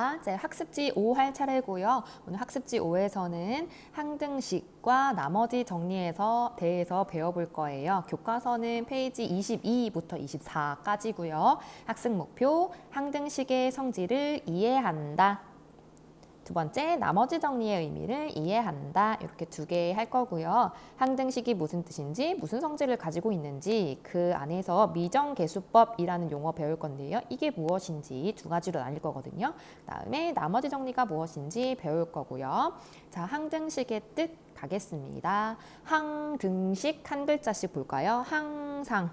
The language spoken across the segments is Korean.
반갑습니다. 이제 학습지 5 할 차례고요. 오늘 학습지 5에서는 항등식과 나머지 정리에서 대해서 배워볼 거예요. 교과서는 페이지 22부터 24까지고요. 학습 목표, 항등식의 성질을 이해한다. 두 번째, 나머지 정리의 의미를 이해한다. 이렇게 두 개 할 거고요. 항등식이 무슨 뜻인지, 무슨 성질을 가지고 있는지, 그 안에서 미정계수법이라는 용어 배울 건데요. 이게 무엇인지 두 가지로 나뉠 거거든요. 그다음에 나머지 정리가 무엇인지 배울 거고요. 자, 항등식의 뜻 가겠습니다. 항등식 한 글자씩 볼까요? 항상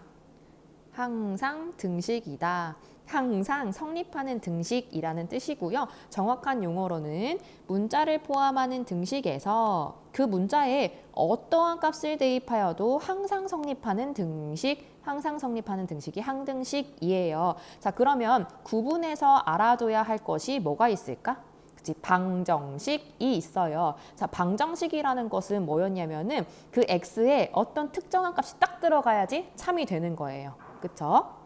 등식이다. 항상 성립하는 등식이라는 뜻이고요. 정확한 용어로는 문자를 포함하는 등식에서 그 문자에 어떠한 값을 대입하여도 항상 성립하는 등식이 항등식이에요. 자, 그러면 구분해서 알아둬야 할 것이 뭐가 있을까? 그치, 방정식이 있어요. 자, 방정식이라는 것은 뭐였냐면은 그 x에 어떤 특정한 값이 딱 들어가야지 참이 되는 거예요. 그쵸?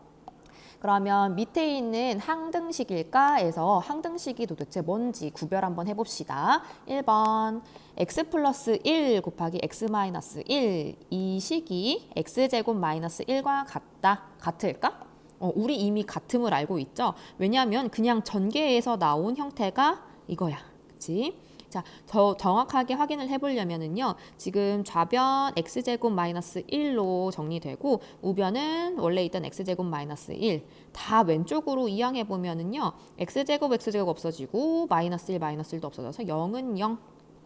그러면 밑에 있는 항등식일까에서 항등식이 도대체 뭔지 구별 한번 해봅시다. 1번 x 플러스 1 곱하기 x 마이너스 1 이 식이 x제곱 마이너스 1과 같을까? 우리 이미 같음을 알고 있죠? 왜냐하면 그냥 전개에서 나온 형태가 이거야. 그치? 자, 더 정확하게 확인을 해보려면은요, 지금 좌변 x제곱 마이너스 1로 정리되고 우변은 원래 있던 x제곱 마이너스 1 다 왼쪽으로 이항해보면은요, x제곱 없어지고 마이너스 1 마이너스 1도 없어져서 0은 0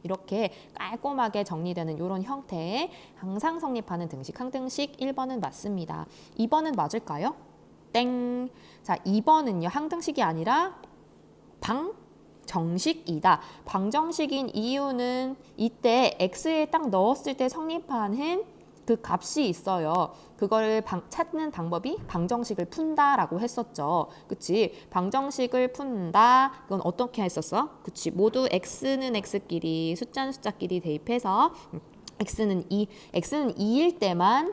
이렇게 깔끔하게 정리되는 이런 형태의 항상 성립하는 등식, 항등식 1번은 맞습니다. 2번은 맞을까요? 땡. 자, 2번은요, 항등식이 아니라 방정식이다. 방정식인 이유는 이때 x에 딱 넣었을 때 성립하는 그 값이 있어요. 그거를 찾는 방법이 방정식을 푼다라고 했었죠. 그치? 방정식을 푼다. 그건 어떻게 했었어? 그치? 모두 x는 x끼리, 숫자는 숫자끼리 대입해서 x는 2일 때만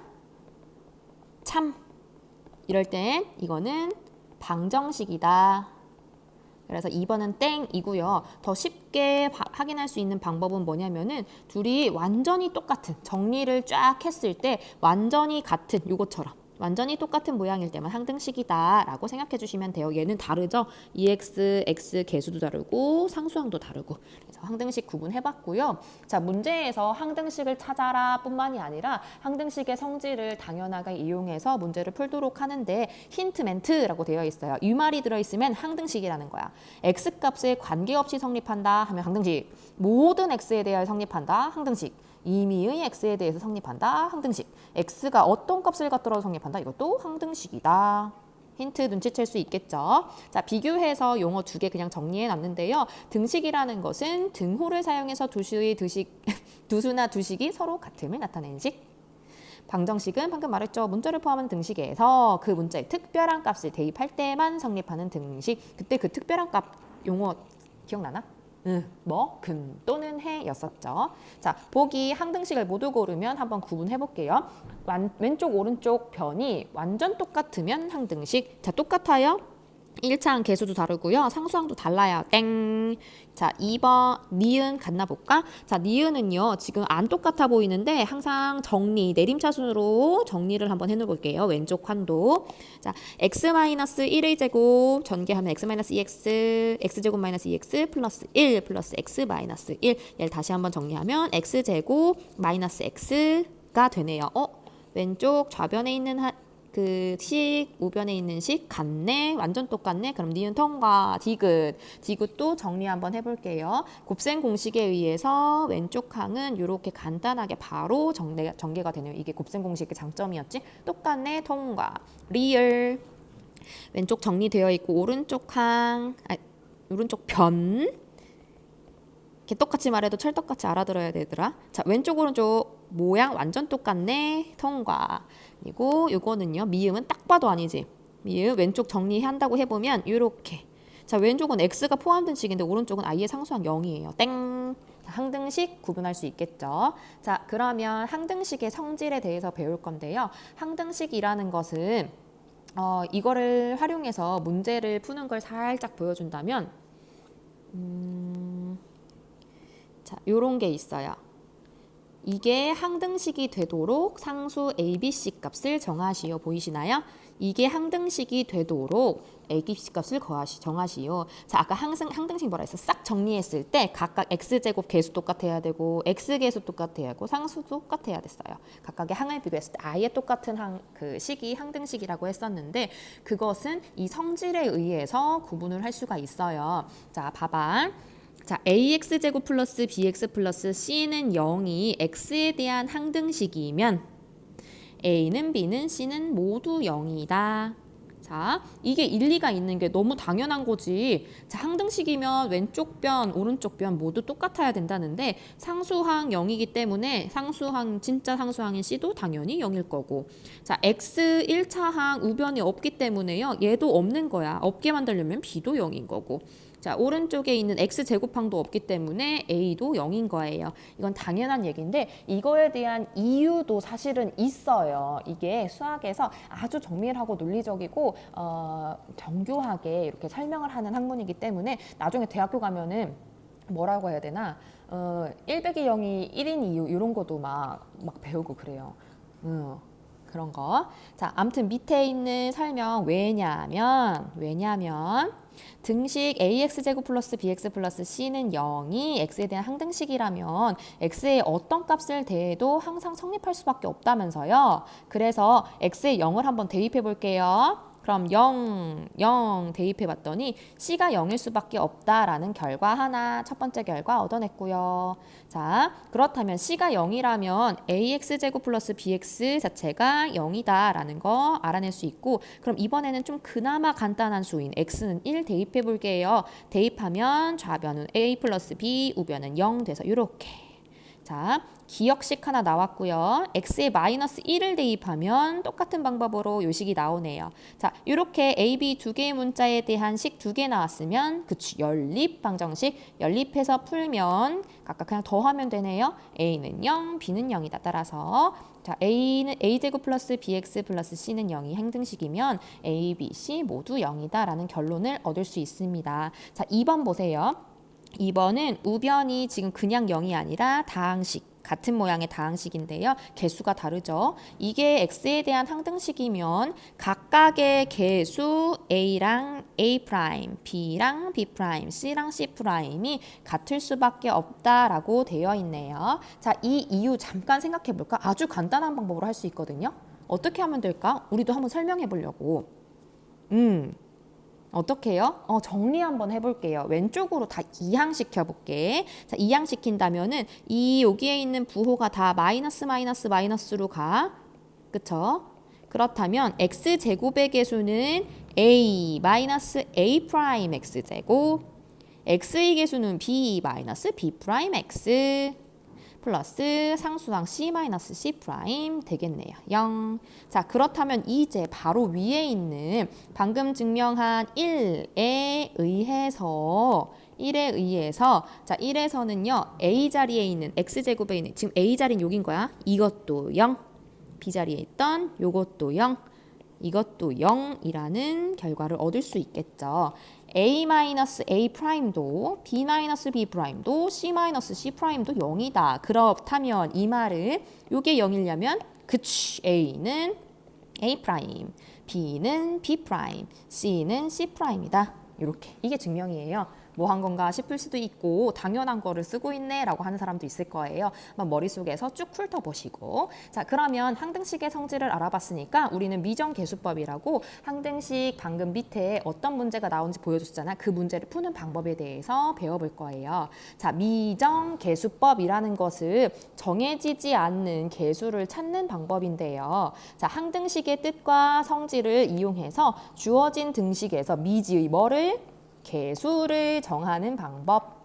참. 이럴 땐 이거는 방정식이다. 그래서 2번은 땡이고요. 더 쉽게 확인할 수 있는 방법은 뭐냐면은 둘이 완전히 똑같은 정리를 쫙 했을 때 완전히 같은 요것처럼 완전히 똑같은 모양일 때만 항등식이다 라고 생각해 주시면 돼요. 얘는 다르죠? EX, X 개수도 다르고 상수항도 다르고 그래서 항등식 구분해봤고요. 자, 문제에서 항등식을 찾아라 뿐만이 아니라 항등식의 성질을 당연하게 이용해서 문제를 풀도록 하는데 힌트 멘트라고 되어 있어요. 이 말이 들어있으면 항등식이라는 거야. X값에 관계없이 성립한다 하면 항등식, 모든 X에 대하여 성립한다 항등식, 임의의 x에 대해서 성립한다. 항등식. x가 어떤 값을 갖더라도 성립한다. 이것도 항등식이다. 힌트 눈치챌 수 있겠죠. 자, 비교해서 용어 두 개 그냥 정리해 놨는데요. 등식이라는 것은 등호를 사용해서 두수나 두식이 서로 같음을 나타내는 식. 방정식은 방금 말했죠. 문자를 포함한 등식에서 그 문자에 특별한 값을 대입할 때만 성립하는 등식. 그때 그 특별한 값 용어 기억나나? 금 또는 해였었죠. 자, 보기 항등식을 모두 고르면 한번 구분해 볼게요. 왼쪽 오른쪽 변이 완전 똑같으면 항등식. 자, 똑같아요. 1차항 개수도 다르고요. 상수항도 달라요. 땡. 자, 2번 니은 같나 볼까? 자, 니은은요. 지금 안 똑같아 보이는데 항상 내림차순으로 정리를 한번 해놓을게요. 왼쪽 환도. 자, x-1의 제곱 전개하면 x-2x, x제곱 마이너스 2x 플러스 1 플러스 x-1. 얘를 다시 한번 정리하면 x제곱 마이너스 x가 되네요. 왼쪽 좌변에 있는 그 식, 우변에 있는 식 같네. 완전 똑같네. 그럼 니은 통과, 디귿도 정리 한번 해볼게요. 곱셈 공식에 의해서 왼쪽 항은 이렇게 간단하게 바로 전개가 되네요. 이게 곱셈 공식의 장점이었지. 똑같네, 통과. 리을. 왼쪽 정리되어 있고 오른쪽 변. 이렇게 똑같이 말해도 찰떡같이 알아들어야 되더라. 자, 왼쪽 오른쪽 모양 완전 똑같네. 통과. 그리고 이거는요. 미음은 딱 봐도 아니지. 미음 왼쪽 정리한다고 해보면 이렇게. 자, 왼쪽은 x가 포함된 식인데 오른쪽은 i의 상수항 0이에요. 땡. 자, 항등식 구분할 수 있겠죠. 자, 그러면 항등식의 성질에 대해서 배울 건데요. 항등식이라는 것은 이거를 활용해서 문제를 푸는 걸 살짝 보여준다면 자, 요런 게 있어요. 이게 항등식이 되도록 상수 ABC 값을 정하시오. 보이시나요? 이게 항등식이 되도록 ABC 값을 정하시오. 자, 아까 항등식 뭐라 했어? 싹 정리했을 때 각각 x제곱 계수 똑같아야 되고 x계수 똑같아야 하고 상수 똑같아야 됐어요. 각각의 항을 비교했을 때 아예 똑같은 그 식이 항등식이라고 했었는데 그것은 이 성질에 의해서 구분을 할 수가 있어요. 자, 봐봐. 자, ax제곱 플러스 bx 플러스 c는 0이 x에 대한 항등식이면 a는 b는 c는 모두 0이다. 자, 이게 일리가 있는 게 너무 당연한 거지. 자, 항등식이면 왼쪽 변, 오른쪽 변 모두 똑같아야 된다는데 상수항 0이기 때문에 진짜 상수항인 c도 당연히 0일 거고. 자, x 1차항 우변이 없기 때문에요. 얘도 없는 거야. 없게 만들려면 b도 0인 거고. 자, 오른쪽에 있는 x제곱항도 없기 때문에 a도 0인 거예요. 이건 당연한 얘기인데 이거에 대한 이유도 사실은 있어요. 이게 수학에서 아주 정밀하고 논리적이고 정교하게 이렇게 설명을 하는 학문이기 때문에 나중에 대학교 가면은 뭐라고 해야 되나 100이 0이 1인 이유 이런 것도 막 배우고 그래요. 그런 거. 자, 아무튼 밑에 있는 설명 왜냐면 등식 ax제곱 플러스 bx 플러스 c는 0이 x에 대한 항등식이라면 x의 어떤 값을 대해도 항상 성립할 수밖에 없다면서요. 그래서 x에 0을 한번 대입해 볼게요. 그럼 0 대입해 봤더니 C가 0일 수밖에 없다라는 결과 하나, 첫 번째 결과 얻어냈고요. 자, 그렇다면 C가 0이라면 AX제곱 플러스 BX 자체가 0이다라는 거 알아낼 수 있고 그럼 이번에는 좀 그나마 간단한 수인 X는 1 대입해 볼게요. 대입하면 좌변은 A 플러스 B, 우변은 0 돼서 이렇게. 자, 기억식 하나 나왔고요. x에 마이너스 1을 대입하면 똑같은 방법으로 요식이 나오네요. 자, 이렇게 a, b 두 개의 문자에 대한 식 두 개 나왔으면 그치, 연립 방정식 연립해서 풀면 각각 그냥 더하면 되네요. a는 0, b는 0이다. 따라서 자, a는 a제곱 플러스 bx 플러스 c는 0이 항등식이면 a, b, c 모두 0이다 라는 결론을 얻을 수 있습니다. 자, 2번 보세요. 2번은 우변이 지금 그냥 0이 아니라 다항식, 같은 모양의 다항식인데요. 개수가 다르죠. 이게 x에 대한 항등식이면 각각의 개수 a랑 a', b랑 b', c랑 c'이 같을 수밖에 없다라고 되어 있네요. 자, 이 이유 잠깐 생각해 볼까? 아주 간단한 방법으로 할 수 있거든요. 어떻게 하면 될까? 우리도 한번 설명해 보려고. 어떻게 해요? 정리 한번 해볼게요. 왼쪽으로 다 이항시켜 볼게. 자, 이항시킨다면은 여기에 있는 부호가 다 마이너스로 가. 그쵸? 그렇다면 x제곱의 개수는 a 마이너스 a 프라임 x제곱, x의 개수는 b 마이너스 b 프라임 x 플러스 상수항 C-C' 되겠네요. 0. 자, 그렇다면 이제 바로 위에 있는 방금 증명한 1에 의해서 자, 1에서는요. A 자리에 있는 X제곱에 있는 지금 A 자리는 여긴 거야. 이것도 0. B 자리에 있던 요것도 0. 이것도 0이라는 결과를 얻을 수 있겠죠. A-A''도 B-B''도 C-C''도 0이다. 그렇다면 이 말은 이게 0이려면 그치 A는 A', B는 B', C는 C'이다. 이렇게 이게 증명이에요. 뭐 한 건가 싶을 수도 있고 당연한 거를 쓰고 있네 라고 하는 사람도 있을 거예요. 머릿속에서 쭉 훑어보시고 자, 그러면 항등식의 성질을 알아봤으니까 우리는 미정계수법이라고 항등식 방금 밑에 어떤 문제가 나온지 보여줬잖아. 그 문제를 푸는 방법에 대해서 배워볼 거예요. 자, 미정계수법이라는 것은 정해지지 않는 계수를 찾는 방법인데요. 자, 항등식의 뜻과 성질을 이용해서 주어진 등식에서 미지의 뭐를? 개수를 정하는 방법.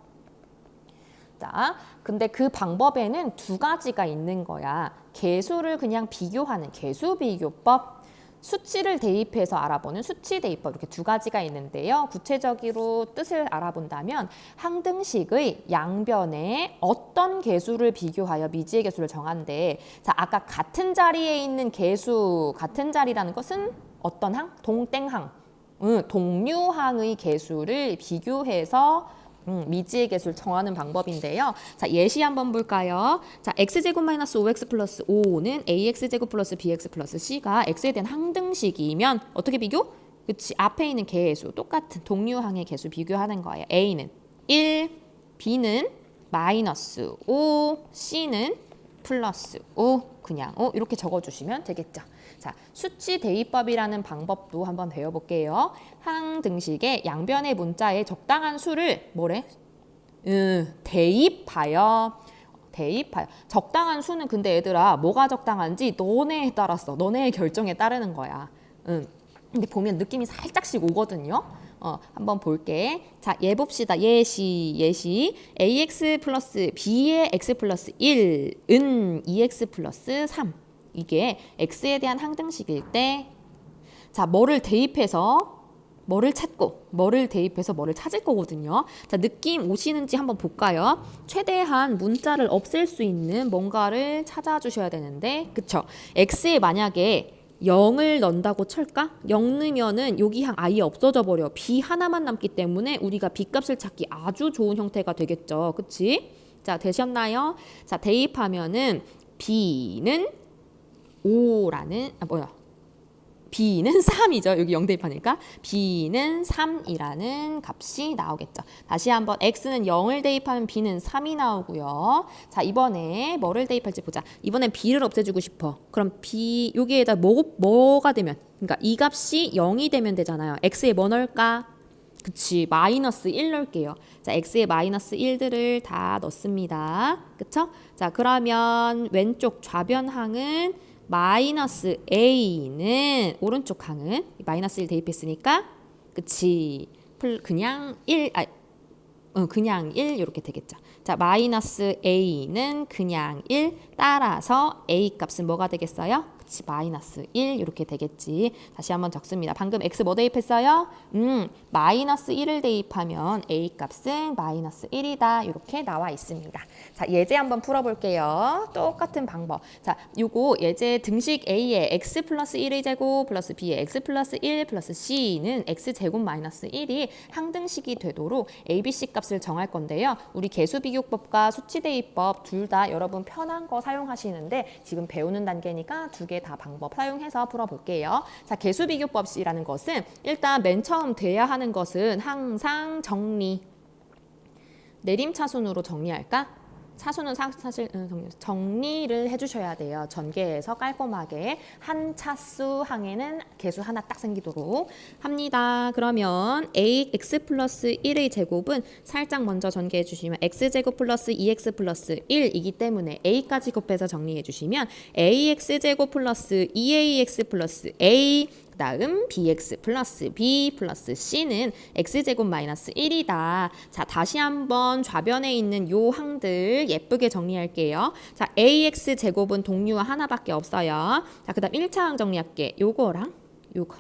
자, 근데 그 방법에는 두 가지가 있는 거야. 개수를 그냥 비교하는 개수 비교법, 수치를 대입해서 알아보는 수치 대입법 이렇게 두 가지가 있는데요. 구체적으로 뜻을 알아본다면 항등식의 양변에 어떤 개수를 비교하여 미지의 개수를 정한대. 자, 아까 같은 자리에 있는 개수, 같은 자리라는 것은 어떤 항? 동땡항. 동류항의 개수를 비교해서 미지의 개수를 정하는 방법인데요. 자, 예시 한번 볼까요? 자, x제곱 마이너스 5x 플러스 5는 ax제곱 플러스 bx 플러스 c가 x에 대한 항등식이면 어떻게 비교? 그치, 앞에 있는 개수 똑같은 동류항의 개수 비교하는 거예요. a는 1, b는 마이너스 5, c는 플러스 5, 그냥 5 이렇게 적어주시면 되겠죠. 자, 수치 대입법이라는 방법도 한번 배워볼게요. 항등식의 양변의 문자에 적당한 수를 뭐래? 대입하여. 적당한 수는 근데 얘들아 뭐가 적당한지 너네에 따랐어. 너네의 결정에 따르는 거야. 근데 보면 느낌이 살짝씩 오거든요. 한번 볼게. 자, 얘 봅시다. 예시. ax 플러스 b의 x 플러스 1은 2x 플러스 3. 이게 x에 대한 항등식일 때, 자, 뭐를 대입해서 뭐를 찾고, 뭐를 대입해서 뭐를 찾을 거거든요. 자, 느낌 오시는지 한번 볼까요? 최대한 문자를 없앨 수 있는 뭔가를 찾아주셔야 되는데, 그쵸? x에 만약에 0을 넣는다고 칠까? 0 넣으면은 여기 항 아예 없어져 버려. b 하나만 남기 때문에 우리가 b 값을 찾기 아주 좋은 형태가 되겠죠. 그치? 자, 되셨나요? 자, 대입하면은 b는 5라는 b는 3이죠. 여기 0 대입하니까 b는 3이라는 값이 나오겠죠. 다시 한번 x는 0을 대입하면 b는 3이 나오고요. 자, 이번에 뭐를 대입할지 보자. 이번엔 b를 없애주고 싶어. 그럼 b 여기에다 뭐가 되면, 그러니까 이 값이 0이 되면 되잖아요. x에 뭐 넣을까? 그치, 마이너스 1 넣을게요. 자, x에 마이너스 1들을 다 넣습니다. 그쵸? 자, 그러면 왼쪽 좌변항은 마이너스 a는 오른쪽 항은 마이너스 1 대입했으니까 그치, 그냥 1 이렇게 되겠죠. 자, 마이너스 a는 그냥 1 따라서 a 값은 뭐가 되겠어요? 그치, 마이너스 1 이렇게 되겠지. 다시 한번 적습니다. 방금 x 뭐 대입했어요? 마이너스 1을 대입하면 a 값은 마이너스 1이다. 이렇게 나와 있습니다. 자, 예제 한번 풀어볼게요. 똑같은 방법. 자, 요거 예제 등식 a의 x 플러스 1의 제곱 플러스 b의 x 플러스 1 플러스 c는 x 제곱 마이너스 1이 항등식이 되도록 abc 값을 정할 건데요. 우리 개수비교법과 수치대입법 둘 다 여러분 편한 거 사용하시는데 지금 배우는 단계니까 두 개 다 방법 사용해서 풀어볼게요. 자, 개수비교법이라는 것은 일단 맨 처음 돼야 하는 것은 항상 내림차순으로 정리할까? 차수는 사실 정리를 해주셔야 돼요. 전개해서 깔끔하게 한 차수 항에는 개수 하나 딱 생기도록 합니다. 그러면 ax 플러스 1의 제곱은 살짝 먼저 전개해 주시면 x제곱 플러스 2x 플러스 1이기 때문에 a까지 곱해서 정리해 주시면 ax제곱 플러스 2ax 플러스 a 그 다음 bx 플러스 b 플러스 c는 x제곱 마이너스 1이다. 자, 다시 한번 좌변에 있는 요 항들 예쁘게 정리할게요. 자, ax 제곱은 동류와 하나밖에 없어요. 자, 그 다음 1차 항 정리할게. 요거랑 요거.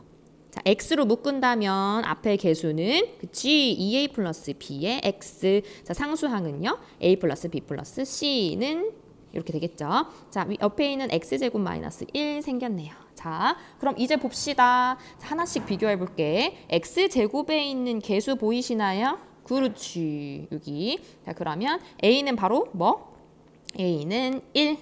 자, x로 묶은다면 앞에 개수는 그치 2a 플러스 b의 x. 자, 상수항은요 a 플러스 b 플러스 c는 이렇게 되겠죠. 자, 옆에 있는 x제곱 마이너스 1 생겼네요. 자, 그럼 이제 봅시다. 하나씩 비교해 볼게. x제곱에 있는 개수 보이시나요? 그렇지, 여기. 자, 그러면 a는 바로 뭐? a는 1.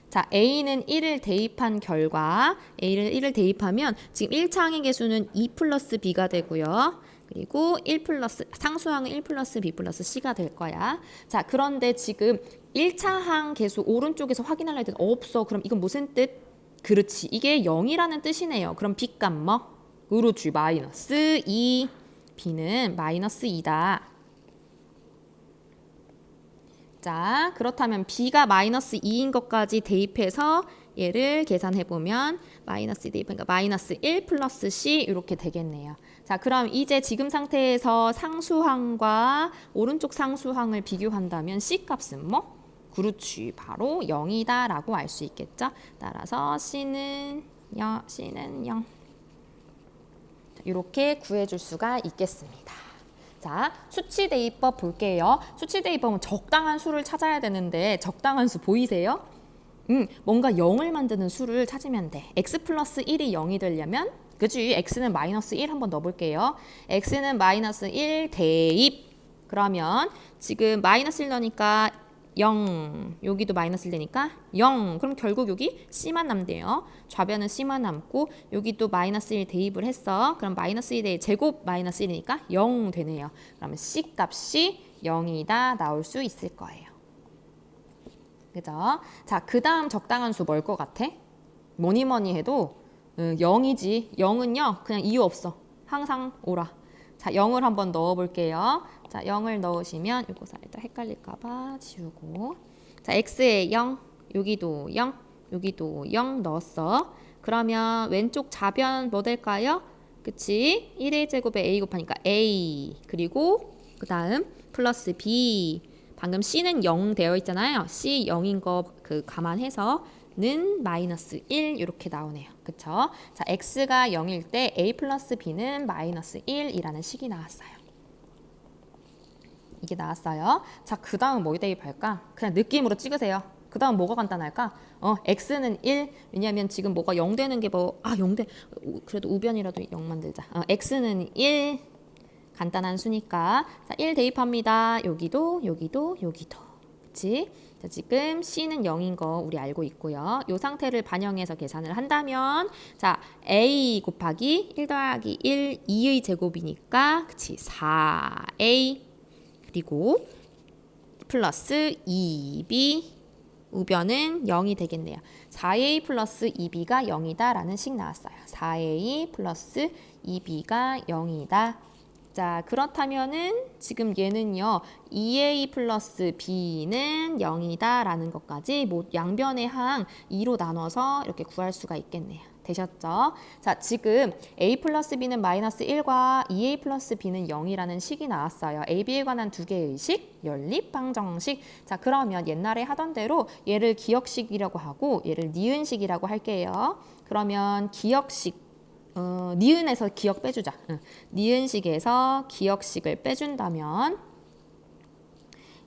자, a는 1을 대입한 결과 a를 1을 대입하면 지금 1차 항의 개수는 2 플러스 b가 되고요. 그리고 1 플러스 상수항은 1 플러스 b 플러스 c가 될 거야. 자, 그런데 지금 1차 항 개수 오른쪽에서 확인하려 했더니 없어. 그럼 이건 무슨 뜻? 그렇지, 이게 0이라는 뜻이네요. 그럼 b값 뭐? 그렇지, 마이너스 2. b는 마이너스 2다. 자, 그렇다면 b가 마이너스 2인 것까지 대입해서 얘를 계산해보면 마이너스 2 대입하니까 마이너스 1 플러스 c 이렇게 되겠네요. 자, 그럼 이제 지금 상태에서 상수항과 오른쪽 상수항을 비교한다면 c 값은 뭐? 그렇지, 바로 0이다 라고 알 수 있겠죠. 따라서 C는 0. 이렇게 구해줄 수가 있겠습니다. 자, 수치대입법 볼게요. 수치대입법은 적당한 수를 찾아야 되는데 적당한 수 보이세요? 뭔가 0을 만드는 수를 찾으면 돼. x 플러스 1이 0이 되려면 그치, x는 마이너스 1 한번 넣어볼게요. x는 마이너스 1 대입 그러면 지금 마이너스 1 넣으니까 0, 여기도 마이너스 1 되니까 0. 그럼 결국 여기 C만 남대요. 좌변은 C만 남고 여기도 마이너스 1 대입을 했어. 그럼 마이너스 1의 제곱 마이너스 1이니까 0 되네요. 그러면 C 값이 0이다 나올 수 있을 거예요. 그죠? 자, 그 다음 적당한 수 뭘 것 같아? 뭐니 뭐니 해도 0이지. 0은요 그냥 이유 없어. 항상 오라. 자, 0을 한번 넣어볼게요. 자, 0을 넣으시면 이거 살짝 헷갈릴까봐 지우고. 자, x에 0, 여기도 0, 여기도 0 넣었어. 그러면 왼쪽 좌변 뭐 될까요? 그치? 1의 제곱에 a 곱하니까 a. 그리고 그 다음 플러스 b. 방금 c는 0 되어 있잖아요. c 0인 거 그 감안해서 는 마이너스 1 이렇게 나오네요. 그쵸? 자, x가 0일 때 a 플러스 b는 마이너스 1이라는 식이 나왔어요. 이게 나왔어요. 자, 그 다음 뭐 대입할까? 그냥 느낌으로 찍으세요. 그 다음 뭐가 간단할까? x는 1. 왜냐하면 지금 뭐가 0 되는 게 0 돼. 그래도 우변이라도 0 만들자. x는 1. 간단한 수니까. 자, 1 대입합니다. 여기도, 여기도, 여기도. 그치? 자, 지금 C는 0인 거 우리 알고 있고요. 이 상태를 반영해서 계산을 한다면 자, A 곱하기 1 더하기 1, 2의 제곱이니까 그치? 4A 그리고 플러스 2B 우변은 0이 되겠네요. 4A 플러스 2B가 0이다 라는 식 나왔어요. 4A 플러스 2B가 0이다. 자, 그렇다면은 지금 얘는요 2a 플러스 b는 0이다 라는 것까지 양변의 항 2로 나눠서 이렇게 구할 수가 있겠네요. 되셨죠? 자, 지금 a 플러스 b는 마이너스 1과 2a 플러스 b는 0이라는 식이 나왔어요. a, b에 관한 두 개의 식, 연립 방정식. 자, 그러면 옛날에 하던 대로 얘를 기억식이라고 하고 얘를 니은식이라고 할게요. 그러면 기억식 니은에서 기억 빼주자. 니은식에서 기억식을 빼준다면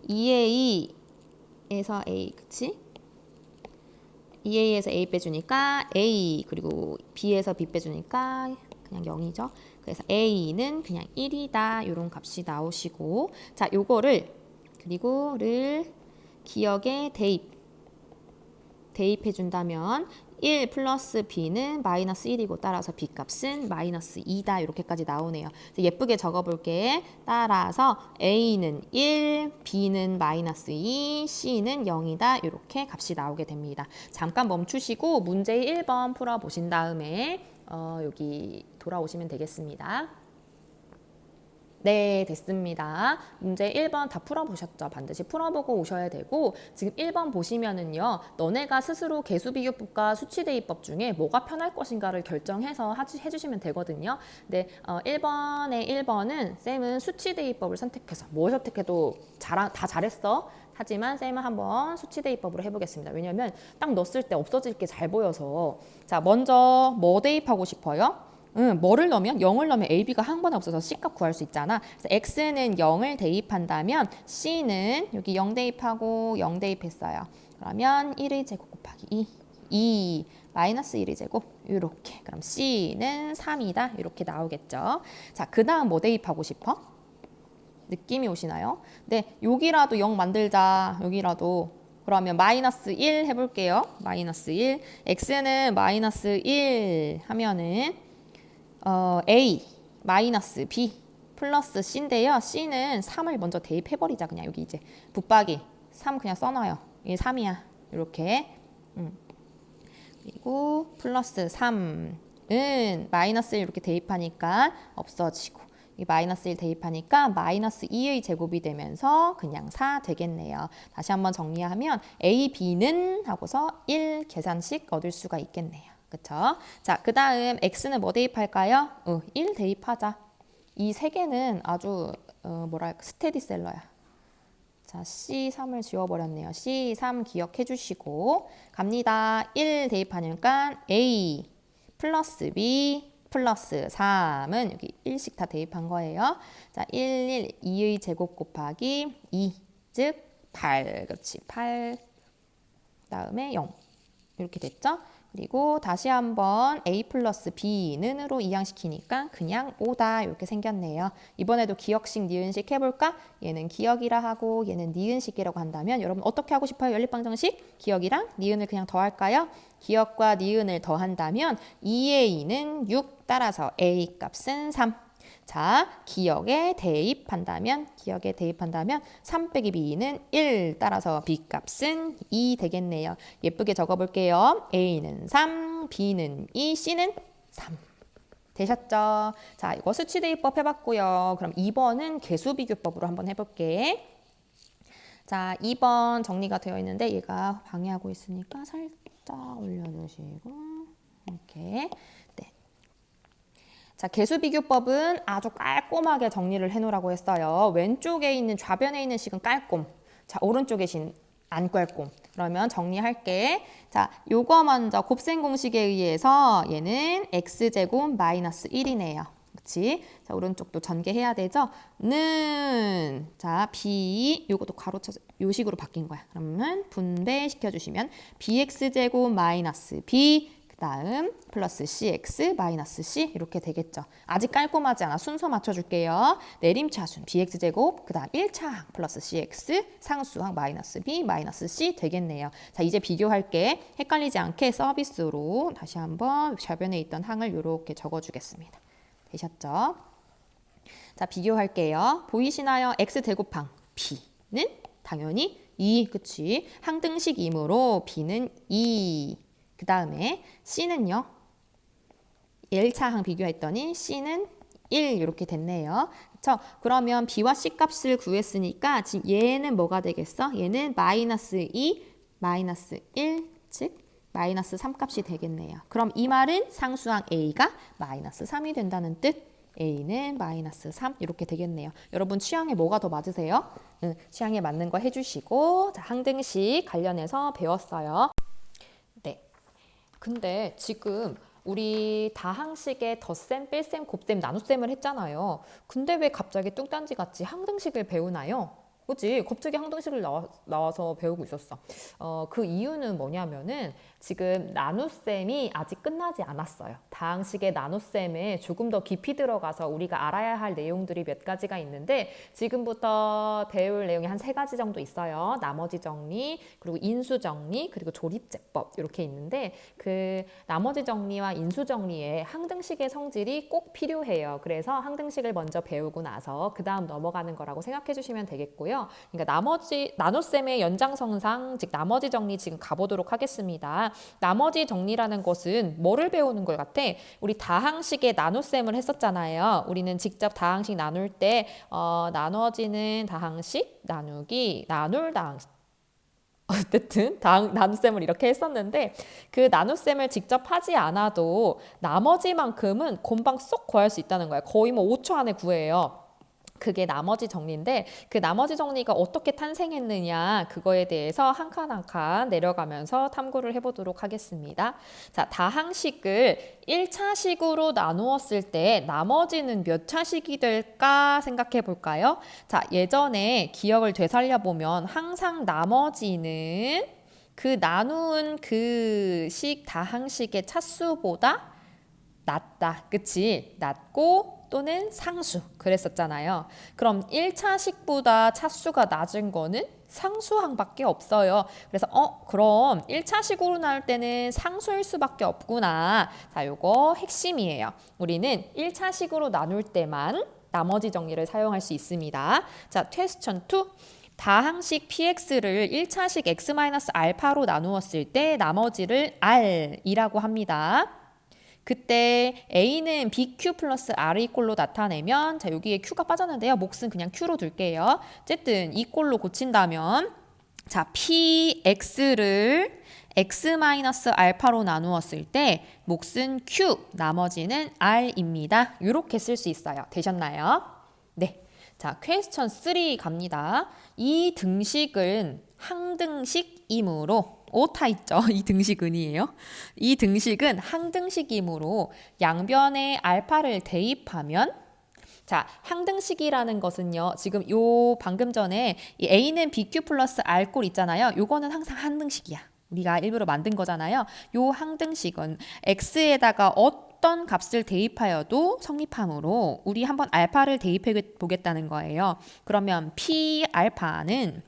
2a에서 a, 그치? 2a에서 a 빼주니까 a, 그리고 b에서 b 빼주니까 그냥 0이죠. 그래서 a는 그냥 1이다. 이런 값이 나오시고, 자, 요거를 그리고를 기억에 대입해 준다면 1 플러스 b는 마이너스 1이고 따라서 b 값은 마이너스 2다 이렇게까지 나오네요. 예쁘게 적어볼게. 따라서 a는 1, b는 마이너스 2, c는 0이다 이렇게 값이 나오게 됩니다. 잠깐 멈추시고 문제 1번 풀어보신 다음에 여기 돌아오시면 되겠습니다. 네, 됐습니다. 문제 1번 다 풀어보셨죠? 반드시 풀어보고 오셔야 되고, 지금 1번 보시면은요, 너네가 스스로 계수비교법과 수치대입법 중에 뭐가 편할 것인가를 결정해서 해주시면 되거든요. 네, 1번은 쌤은 수치대입법을 선택해서, 뭘 선택해도 다 잘했어. 하지만 쌤은 한번 수치대입법으로 해보겠습니다. 왜냐면 딱 넣었을 때 없어질 게 잘 보여서. 자, 먼저 뭐 대입하고 싶어요? 뭐를 넣으면 0을 넣으면 A, B가 한 번에 없어서 C값 구할 수 있잖아. 그래서 X는 0을 대입한다면 C는 여기 0 대입하고 0 대입했어요. 그러면 1의 제곱 곱하기 2 마이너스 1의 제곱 이렇게. 그럼 C는 3이다 이렇게 나오겠죠. 자, 그 다음 뭐 대입하고 싶어? 느낌이 오시나요? 네, 여기라도 0 만들자. 여기라도. 그러면 마이너스 1 해볼게요. 마이너스 1. X는 마이너스 1 하면은 A 마이너스 B 플러스 C인데요. C는 3을 먼저 대입해버리자. 그냥 여기 이제 붙박이 3 그냥 써놔요. 이게 3이야. 이렇게. 그리고 플러스 3은 마이너스 1 이렇게 대입하니까 없어지고 이 마이너스 1 대입하니까 마이너스 2의 제곱이 되면서 그냥 4 되겠네요. 다시 한번 정리하면 A, B는 하고서 1 계산식 얻을 수가 있겠네요. 그쵸? 자, 그 다음 X는 뭐 대입할까요? 1 대입하자. 이 세 개는 아주 뭐랄까 스테디셀러야. 자, C3을 지워버렸네요. C3 기억해 주시고 갑니다. 1 대입하니까 A 플러스 B 플러스 3은 여기 1씩 다 대입한 거예요. 자, 1, 2의 제곱 곱하기 2, 즉 8. 그렇지, 8 다음에 0. 이렇게 됐죠? 그리고 다시 한번 a 플러스 b는으로 이항시키니까 그냥 5다 이렇게 생겼네요. 이번에도 기억식, 니은식 해볼까? 얘는 기억이라 하고 얘는 니은식이라고 한다면 여러분 어떻게 하고 싶어요? 연립방정식? 기억이랑 니은을 그냥 더할까요? 기억과 니은을 더한다면 2의 2는 6 따라서 a 값은 3. 자, 기억에 대입한다면 3 빼기 b는 1 따라서 b 값은 2 되겠네요. 예쁘게 적어볼게요. a는 3, b는 2, c는 3. 되셨죠? 자, 이거 수치대입법 해봤고요. 그럼 2번은 개수비교법으로 한번 해볼게. 자, 2번 정리가 되어 있는데 얘가 방해하고 있으니까 살짝 올려주시고 이렇게. 자, 개수비교법은 아주 깔끔하게 정리를 해놓으라고 했어요. 왼쪽에 있는 좌변에 있는 식은 깔끔. 자, 오른쪽에 신 안 깔끔. 그러면 정리할게. 자, 요거 먼저 곱셈 공식에 의해서 얘는 x제곱 마이너스 1이네요. 그렇지? 자, 오른쪽도 전개해야 되죠? 는, 자, b, 요것도 가로쳐서 요 식으로 바뀐 거야. 그러면 분배시켜 주시면 bx제곱 마이너스 b 다음 플러스 cx 마이너스 c 이렇게 되겠죠. 아직 깔끔하지 않아. 순서 맞춰줄게요. 내림차순 bx제곱 그 다음 1차항 플러스 cx 상수항 마이너스 b 마이너스 c 되겠네요. 자, 이제 비교할게. 헷갈리지 않게 서비스로 다시 한번 좌변에 있던 항을 이렇게 적어주겠습니다. 되셨죠? 자, 비교할게요. 보이시나요? x제곱항 b는 당연히 2, 그치? 항등식이므로 b는 2. 그 다음에 C는요. 1차항 비교했더니 C는 1 이렇게 됐네요. 그렇죠? 그러면 B와 C 값을 구했으니까 지금 얘는 뭐가 되겠어? 얘는 마이너스 2, 마이너스 1, 즉 마이너스 3 값이 되겠네요. 그럼 이 말은 상수항 A가 마이너스 3이 된다는 뜻. A는 마이너스 3 이렇게 되겠네요. 여러분 취향에 뭐가 더 맞으세요? 취향에 맞는 거 해주시고 자, 항등식 관련해서 배웠어요. 근데 지금 우리 다항식의 덧셈, 뺄셈, 곱셈, 나눗셈을 했잖아요. 근데 왜 갑자기 뚱딴지 같이 항등식을 배우나요? 그치? 갑자기 항등식을 나와서 배우고 있었어. 그 이유는 뭐냐면은 지금 나눗셈이 아직 끝나지 않았어요. 다항식의 나눗셈에 조금 더 깊이 들어가서 우리가 알아야 할 내용들이 몇 가지가 있는데 지금부터 배울 내용이 한 3가지 정도 있어요. 나머지 정리, 그리고 인수 정리, 그리고 조립제법 이렇게 있는데 그 나머지 정리와 인수 정리에 항등식의 성질이 꼭 필요해요. 그래서 항등식을 먼저 배우고 나서 그 다음 넘어가는 거라고 생각해 주시면 되겠고요. 그러니까 나머지 나눗셈의 연장선상 즉 나머지 정리 지금 가보도록 하겠습니다. 나머지 정리라는 것은 뭐를 배우는 것 같아? 우리 다항식의 나눗셈을 했었잖아요. 우리는 직접 다항식 나눌 때 나눠지는 다항식, 나누기, 나눌 다항식 어쨌든 나눗셈을 이렇게 했었는데 그 나눗셈을 직접 하지 않아도 나머지만큼은 금방 쏙 구할 수 있다는 거예요. 거의 뭐 5초 안에 구해요. 그게 나머지 정리인데 그 나머지 정리가 어떻게 탄생했느냐 그거에 대해서 한 칸 한 칸 내려가면서 탐구를 해보도록 하겠습니다. 자, 다항식을 1차식으로 나누었을 때 나머지는 몇 차식이 될까 생각해 볼까요? 자, 예전에 기억을 되살려보면 항상 나머지는 그 나누은 그 식 다항식의 차수보다 낮다. 그치? 낮고 또는 상수 그랬었잖아요. 그럼 1차식보다 차수가 낮은 거는 상수항밖에 없어요. 그래서 그럼 1차식으로 나눌 때는 상수일 수밖에 없구나. 자, 요거 핵심이에요. 우리는 1차식으로 나눌 때만 나머지 정리를 사용할 수 있습니다. 자, 퀘스천 2. 다항식 px를 1차식 x-알파로 나누었을 때 나머지를 r이라고 합니다. 그때 A는 BQ 플러스 R의 꼴로 나타내면 자 여기에 Q가 빠졌는데요. 몫은 그냥 Q로 둘게요. 어쨌든 이 꼴로 고친다면 자 PX를 x-알파로 나누었을 때 몫은 Q, 나머지는 R입니다. 이렇게 쓸 수 있어요. 되셨나요? 네. 자, 퀘스천 3 갑니다. 이 등식은 항등식이므로 오타 있죠. 이 등식은이에요. 이 등식은 항등식이므로 양변에 알파를 대입하면 자, 항등식이라는 것은요. 지금 요 방금 전에 이 A는 BQ 플러스 R꼴 있잖아요. 요거는 항상 항등식이야. 우리가 일부러 만든 거잖아요. 요 항등식은 x에다가 어떤 값을 대입하여도 성립하므로 우리 한번 알파를 대입해 보겠다는 거예요. 그러면 p 알파는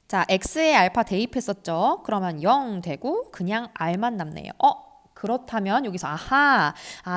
자, x에 알파 대입했었죠. 그러면 0 되고 그냥 r만 남네요. 그렇다면 여기서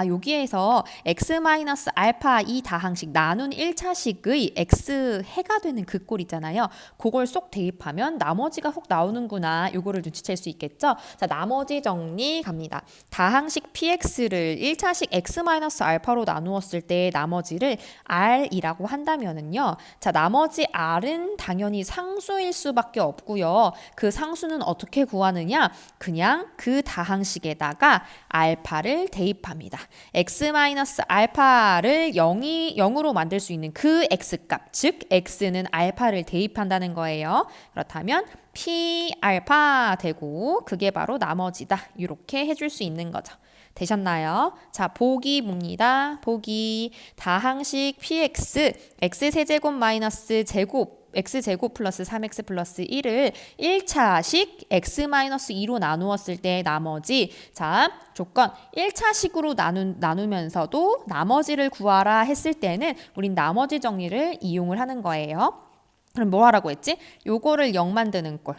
여기에서 x-알파 이 다항식 나눈 1차식의 x 해가 되는 그 꼴 있잖아요. 그걸 쏙 대입하면 나머지가 훅 나오는구나. 요거를 눈치챌 수 있겠죠. 자, 나머지 정리 갑니다. 다항식 px를 1차식 x-알파로 나누었을 때 나머지를 r이라고 한다면은요. 자, 나머지 r은 당연히 상수일 수밖에 없고요. 그 상수는 어떻게 구하느냐? 그냥 그 다항식에다가 알파를 대입합니다. x-알파를 0으로 만들 수 있는 그 x값, 즉 x는 알파를 대입한다는 거예요. 그렇다면 p 알파 되고 그게 바로 나머지다. 이렇게 해줄 수 있는 거죠. 되셨나요? 자, 보기 봅니다. 보기 다항식 px x세제곱 마이너스 제곱 x제곱 플러스 3x 플러스 1을 1차식 x-2로 나누었을 때 나머지 자 조건 1차식으로 나누면서도 나머지를 구하라 했을 때는 우린 나머지 정리를 이용을 하는 거예요. 그럼 뭐 하라고 했지? 요거를 0 만드는 꼴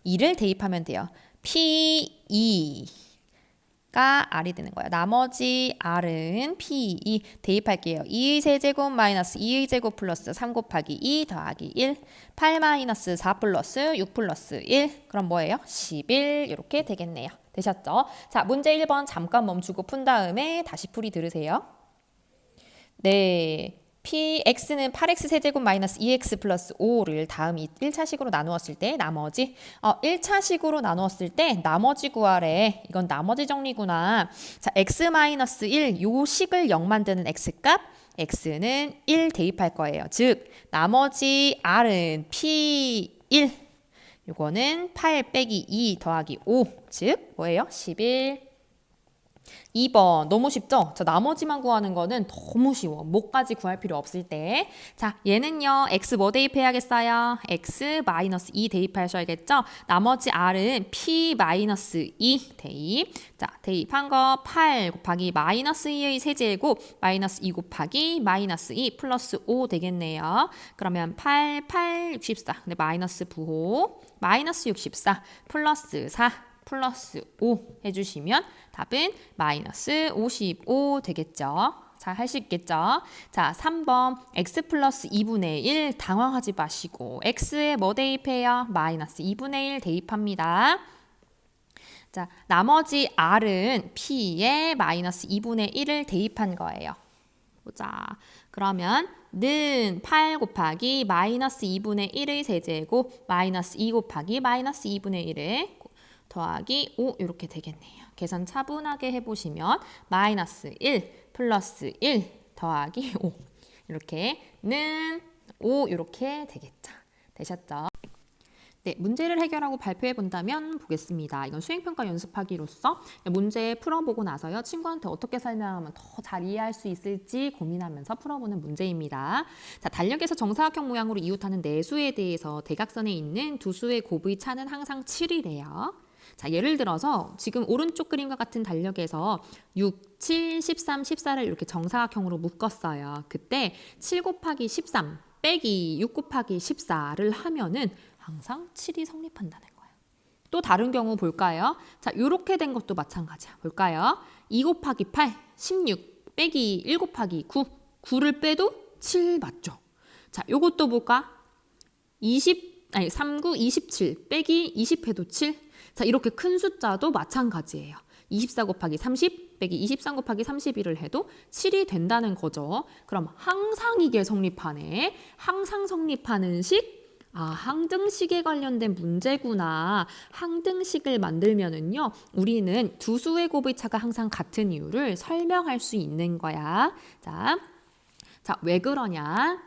2를 대입하면 돼요. P2 가 r이 되는 거예요. 나머지 r은 p2 대입할게요. 2의 세제곱 마이너스 2의 제곱 플러스 3 곱하기 2 더하기 1 8 마이너스 4 플러스 6 플러스 1 그럼 뭐예요? 11 이렇게 되겠네요. 되셨죠? 자, 문제 1번 잠깐 멈추고 푼 다음에 다시 풀이 들으세요. 네. px는 8x 세제곱 마이너스 2x 플러스 5를 다음 1차식으로 나누었을 때 나머지 1차식으로 나누었을 때 나머지 구하래. 이건 나머지 정리구나. 자, x-1 요 식을 0 만드는 x값 x는 1 대입할 거예요. 즉 나머지 r은 p1 요거는 8 빼기 2 더하기 5 즉 뭐예요? 11 2번 너무 쉽죠? 자, 나머지만 구하는 거는 너무 쉬워. 뭐까지 구할 필요 없을 때. 자, 얘는요. x 뭐 대입해야겠어요? x-2 대입하셔야겠죠? 나머지 r은 p-2 대입. 자, 대입한 거 8 곱하기 마이너스 2의 세제곱 마이너스 2 곱하기 마이너스 2 플러스 5 되겠네요. 그러면 8, 64. 근데 마이너스 부호 마이너스 64 플러스 4 플러스 5 해주시면 답은 마이너스 55 되겠죠. 잘 할 수 있겠죠. 자, 3번 x 플러스 2분의 1 당황하지 마시고 x에 뭐 대입해요? 마이너스 2분의 1 대입합니다. 자, 나머지 r은 p에 마이너스 2분의 1을 대입한 거예요. 보자. 그러면 는 8 곱하기 마이너스 2분의 1의 세제곱 마이너스 2 곱하기 마이너스 2분의 1을 더하기 5 이렇게 되겠네요. 계산 차분하게 해보시면 마이너스 1 플러스 1 더하기 5 이렇게 는 5 이렇게 되겠죠. 되셨죠? 네, 문제를 해결하고 발표해 본다면 보겠습니다. 이건 수행평가 연습하기로서 문제 풀어보고 나서요. 친구한테 어떻게 설명하면 더 잘 이해할 수 있을지 고민하면서 풀어보는 문제입니다. 자, 달력에서 정사각형 모양으로 이웃하는 네 수에 대해서 대각선에 있는 두 수의 곱의 차는 항상 7이래요. 자, 예를 들어서 지금 오른쪽 그림과 같은 달력에서 6, 7, 13, 14를 이렇게 정사각형으로 묶었어요. 그때 7 곱하기 13 빼기 6 곱하기 14를 하면은 항상 7이 성립한다는 거예요. 또 다른 경우 볼까요? 자, 이렇게 된 것도 마찬가지야. 볼까요? 2 곱하기 8, 16 빼기 1 곱하기 9, 9를 빼도 7 맞죠? 자, 요것도 볼까? 39, 27 빼기 20 해도 7. 자, 이렇게 큰 숫자도 마찬가지예요. 24 곱하기 30 빼기 23 곱하기 31을 해도 7이 된다는 거죠. 그럼 항상 이게 성립하네. 항상 성립하는 식? 항등식에 관련된 문제구나. 항등식을 만들면은요, 우리는 두 수의 곱의 차가 항상 같은 이유를 설명할 수 있는 거야. 자, 왜 그러냐?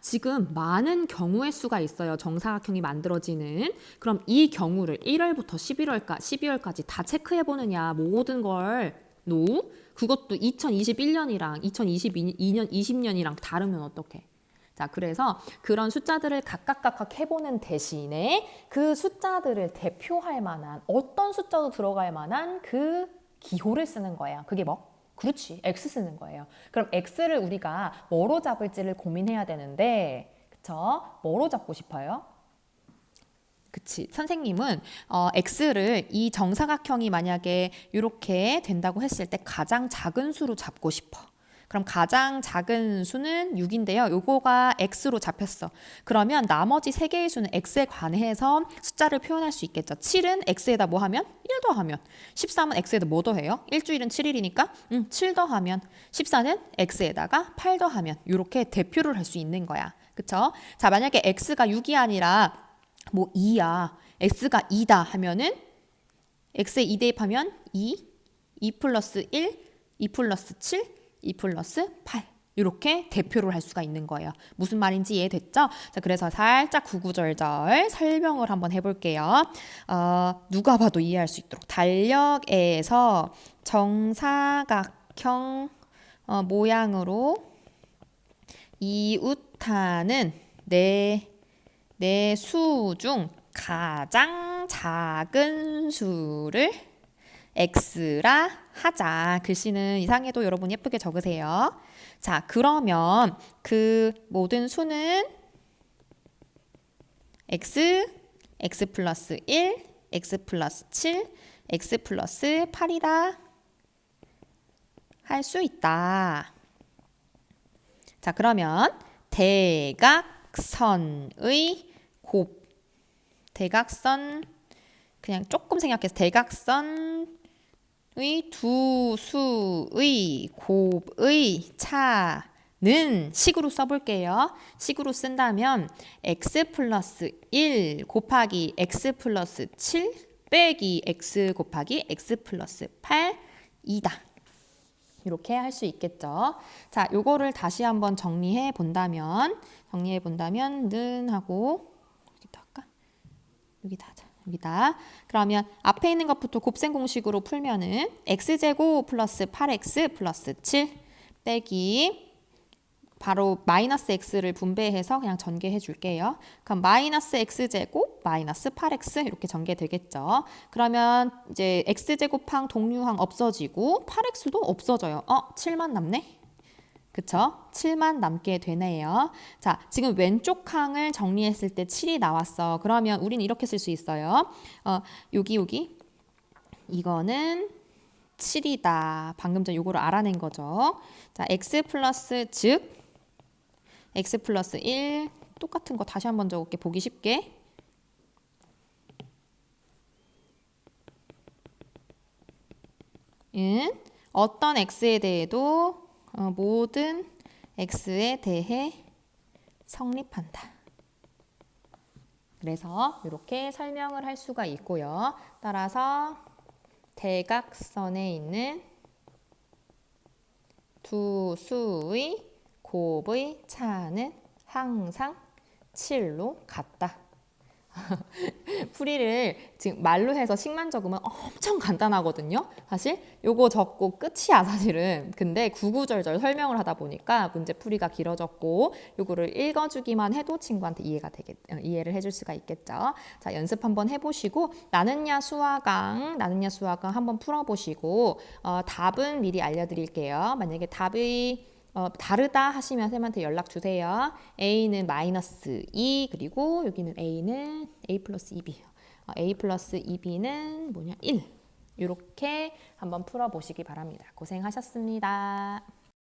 지금 많은 경우의 수가 있어요. 정사각형이 만들어지는. 그럼 이 경우를 1월부터 12월까지 다 체크해보느냐. 모든 걸. 그것도 2021년이랑 2022년, 20년이랑 다르면 어떡해? 자, 그래서 그런 숫자들을 각각 해보는 대신에 그 숫자들을 대표할 만한 어떤 숫자도 들어갈 만한 그 기호를 쓰는 거예요. 그게 뭐? 그렇지, X 쓰는 거예요. 그럼 X를 우리가 뭐로 잡을지를 고민해야 되는데, 그쵸? 뭐로 잡고 싶어요? 그치. 선생님은 X를 이 정사각형이 만약에 이렇게 된다고 했을 때 가장 작은 수로 잡고 싶어. 그럼 가장 작은 수는 6인데요. 요거가 X로 잡혔어. 그러면 나머지 3개의 수는 X에 관해서 숫자를 표현할 수 있겠죠. 7은 X에다 뭐 하면? 1 더하면. 13은 X에다 뭐 더해요? 일주일은 7일이니까 7 더하면. 14는 X에다가 8 더하면. 이렇게 대표를 할 수 있는 거야. 그쵸? 자, 만약에 X가 6이 아니라 뭐 2야. X가 2다 하면은 X에 2 대입하면 2 플러스 1, 2 플러스 7, 2 플러스 8 이렇게 대표를 할 수가 있는 거예요. 무슨 말인지 이해됐죠? 자, 그래서 살짝 구구절절 설명을 한번 해볼게요. 누가 봐도 이해할 수 있도록 달력에서 정사각형 모양으로 이웃하는 내 수 중 가장 작은 수를 X라 하자. 글씨는 이상해도 여러분 예쁘게 적으세요. 자, 그러면 그 모든 수는 X 플러스 1, X 플러스 7, X 플러스 8이라 할 수 있다. 자, 그러면 대각선의 대각선 그냥 조금 생각해서 대각선의 두 수의 곱의 차는 식으로 써볼게요. 식으로 쓴다면 x 플러스 1 곱하기 x 플러스 7 빼기 x 곱하기 x 플러스 8이다. 이렇게 할 수 있겠죠. 자, 요거를 다시 한번 정리해 본다면 는 하고 여기다 할까? 여기다 하자. 여기다. 그러면 앞에 있는 것부터 곱셈 공식으로 풀면은 x제곱 플러스 8x 플러스 7 빼기 바로 마이너스 x를 분배해서 그냥 전개해 줄게요. 그럼 마이너스 x제곱 마이너스 8x 이렇게 전개되겠죠. 그러면 이제 x제곱항 동류항 없어지고 8x도 없어져요. 7만 남네. 그쵸? 7만 남게 되네요. 자, 지금 왼쪽 항을 정리했을 때 7이 나왔어. 그러면 우리는 이렇게 쓸 수 있어요. 여기 이거는 7이다. 방금 전 요거를 알아낸 거죠. 자, x 플러스 즉 x 플러스 1 똑같은 거 다시 한번 적을게. 보기 쉽게. 어떤 x에 대해도 모든 x에 대해 성립한다. 그래서 이렇게 설명을 할 수가 있고요. 따라서 대각선에 있는 두 수의 곱의 차는 항상 7로 같다. 풀이를 지금 말로 해서 식만 적으면 엄청 간단하거든요. 사실 요거 적고 끝이야 사실은. 근데 구구절절 설명을 하다 보니까 문제 풀이가 길어졌고 요거를 읽어주기만 해도 친구한테 이해를 해줄 수가 있겠죠. 자, 연습 한번 해보시고 나는야 수화강 한번 풀어보시고 답은 미리 알려드릴게요. 만약에 답이 다르다 하시면 쌤한테 연락 주세요. A는 마이너스 2 그리고 여기는 A는 A 플러스 2B A 플러스 2B는 뭐냐 1 이렇게 한번 풀어보시기 바랍니다. 고생하셨습니다.